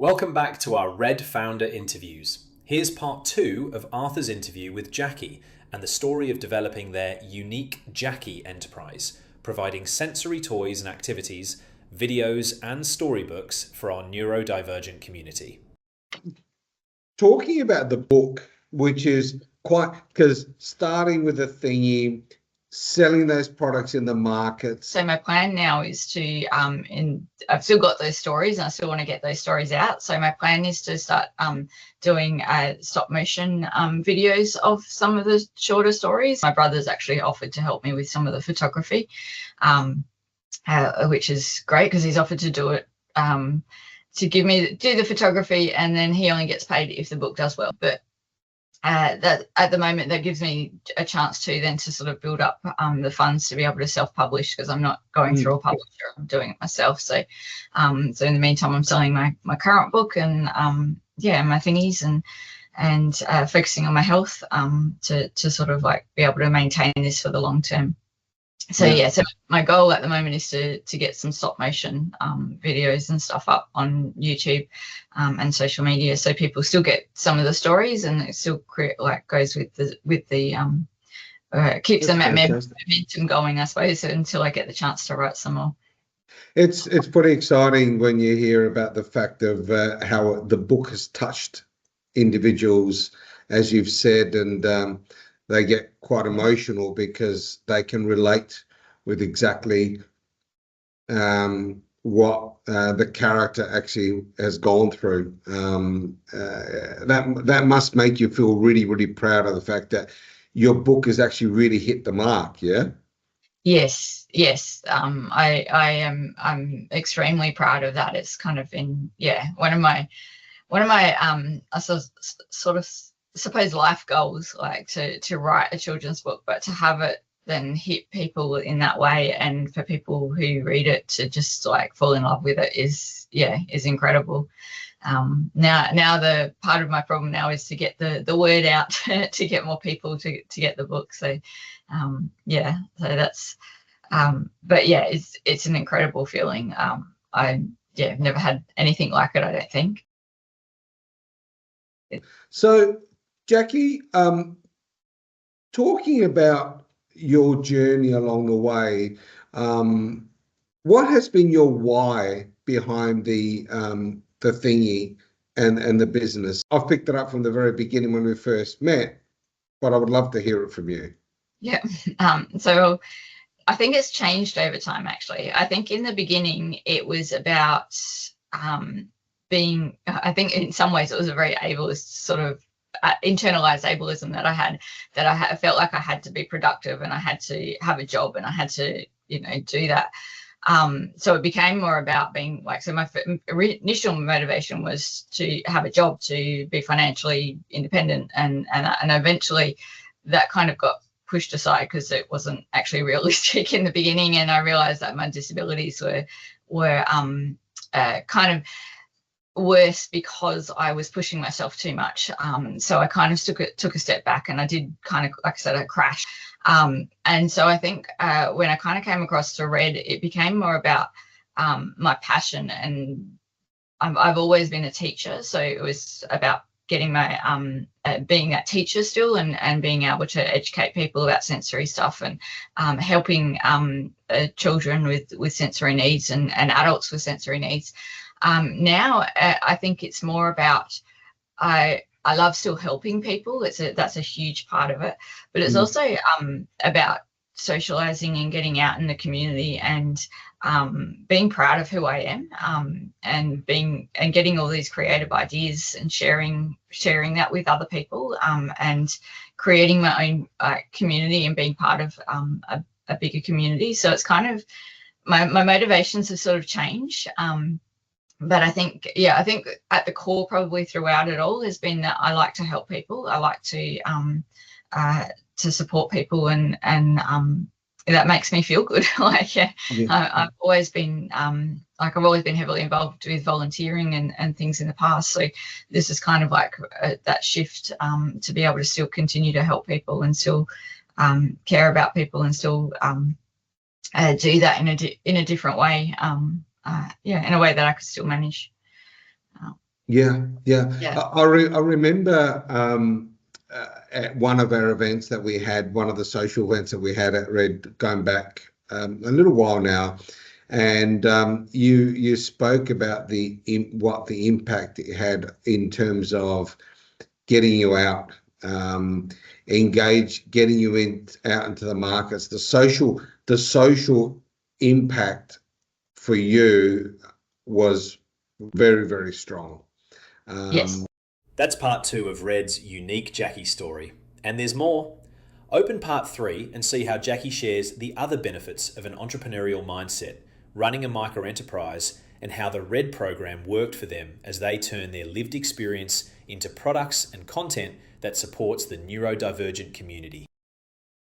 Welcome back to our Red Founder interviews. Here's part 2 of Arthur's interview with Jacky and the story of developing their Unique Jacky enterprise, providing sensory toys and activities, videos and storybooks for our neurodivergent community. Talking about the book, which is quite, because starting with the thingy, selling those products in the market. So my plan now is to, I've still got those stories and I still want to get those stories out. So my plan is to start doing stop motion videos of some of the shorter stories. My brother's actually offered to help me with some of the photography, which is great because he's offered to do it, to do the photography, and then he only gets paid if the book does well. But that at the moment that gives me a chance to sort of build up the funds to be able to self-publish, because I'm not going through a publisher, I'm doing it myself. So in the meantime I'm selling my current book and my thingies and focusing on my health to sort of like be able to maintain this for the long term. So so my goal at the moment is to get some stop motion videos and stuff up on YouTube and social media, so people still get some of the stories and it still goes with the keeps them at momentum going, I suppose, until I get the chance to write some more. It's pretty exciting when you hear about the fact of how the book has touched individuals, as you've said, and they get quite emotional because they can relate with exactly what the character actually has gone through. That must make you feel really, really proud of the fact that your book has actually really hit the mark. Yeah. Yes. I'm extremely proud of that. It's kind of been one of my suppose life goals, like to write a children's book, but to have it then hit people in that way, and for people who read it to just like fall in love with it is incredible. Now the part of my problem now is to get the word out to get more people to get the book. So so that's but it's an incredible feeling. I've never had anything like it, I don't think. So Jacky, talking about your journey along the way, what has been your why behind the thingy and the business? I've picked it up from the very beginning when we first met, but I would love to hear it from you. Yeah. So I think it's changed over time, actually. I think in the beginning it was about I think in some ways it was a very ableist sort of internalized ableism that I had, I felt like I had to be productive and I had to have a job and I had to, do that. So it became more about being like, so my initial motivation was to have a job, to be financially independent, and eventually that kind of got pushed aside because it wasn't actually realistic in the beginning, and I realized that my disabilities were kind of worse because I was pushing myself too much. So I kind of took a step back, and I did kind of, like I said, I crashed. And so I think when I kind of came across to Red, it became more about my passion, and I've always been a teacher, so it was about getting my being that teacher still, and being able to educate people about sensory stuff, and helping children with sensory needs and adults with sensory needs. Now I think it's more about I love still helping people. That's a huge part of it, but it's also about socializing and getting out in the community and being proud of who I am, and getting all these creative ideas and sharing that with other people, and creating my own community and being part of a bigger community. So it's kind of my motivations have sort of changed. But I think at the core, probably throughout it all, has been that I like to help people. I like to support people, and that makes me feel good. I've always been heavily involved with volunteering and things in the past. So this is kind of like that shift to be able to still continue to help people and still care about people and still do that in a different way. In a way that I could still manage. Yeah. Yeah. I remember at one of our events that we had, one of the social events that we had at Red, going back a little while now, and you spoke about what the impact it had in terms of getting you out, getting you out into the markets, the social impact for you was very, very strong. Yes. That's part 2 of Red's Unique Jacky story. And there's more. Open part 3 and see how Jacky shares the other benefits of an entrepreneurial mindset, running a micro enterprise, and how the Red program worked for them as they turn their lived experience into products and content that supports the neurodivergent community.